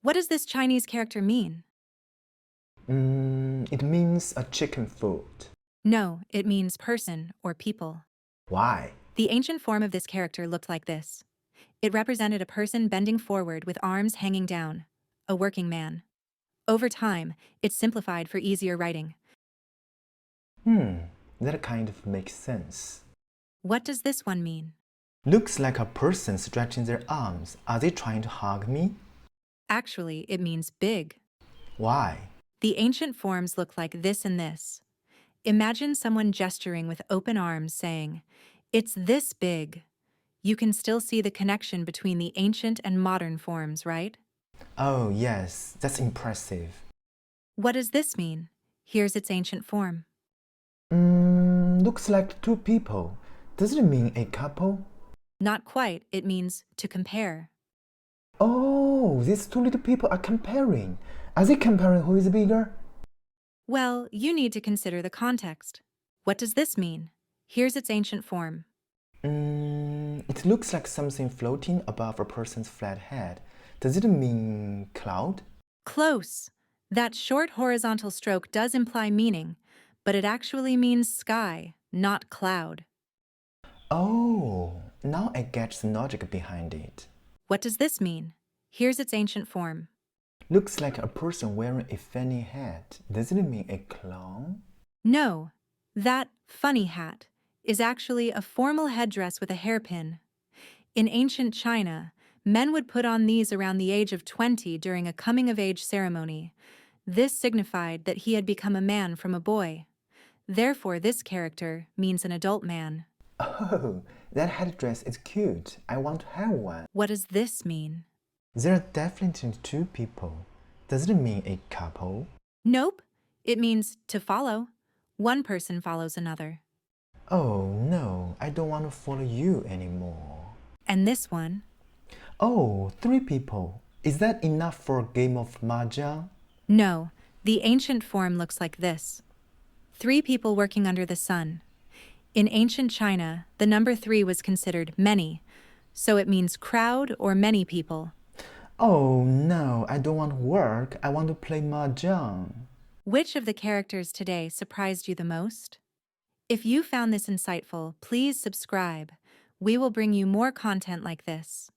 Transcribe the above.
What does this Chinese character mean? It means a chicken foot. No, it means person or people. Why? The ancient form of this character looked like this. It represented a person bending forward with arms hanging down, a working man. Over time, it's simplified for easier writing. That kind of makes sense. What does this one mean? Looks like a person stretching their arms. Are they trying to hug me? Actually, it means big. Why? The ancient forms look like this and this. Imagine someone gesturing with open arms saying, "It's this big." You can still see the connection between the ancient and modern forms, right? Oh, yes, that's impressive. What does this mean? Here's its ancient form. Looks like two people. Does it mean a couple? Not quite, it means to compare. Oh, these two little people are comparing. Are they comparing who is bigger? Well, you need to consider the context. What does this mean? Here's its ancient form. It looks like something floating above a person's flat head. Does it mean cloud? Close. That short horizontal stroke does imply meaning, but it actually means sky, not cloud. Oh, now I get the logic behind it. What does this mean? Here's its ancient form. Looks like a person wearing a funny hat. Does it mean a clown? No, that funny hat is actually a formal headdress with a hairpin. In ancient China, men would put on these around the age of 20 during a coming-of-age ceremony. This signified that he had become a man from a boy. Therefore, this character means an adult man. Oh, that headdress is cute. I want to have one. What does this mean? There are definitely two people. Does it mean a couple? Nope, it means to follow. One person follows another. Oh no, I don't want to follow you anymore. And this one? Oh, three people. Is that enough for a game of mahjong? No, the ancient form looks like this. 3 people working under the sun. In ancient China, the number 3 was considered many, so it means crowd or many people. Oh no, I don't want to work. I want to play mahjong. Which of the characters today surprised you the most? If you found this insightful, please subscribe. We will bring you more content like this.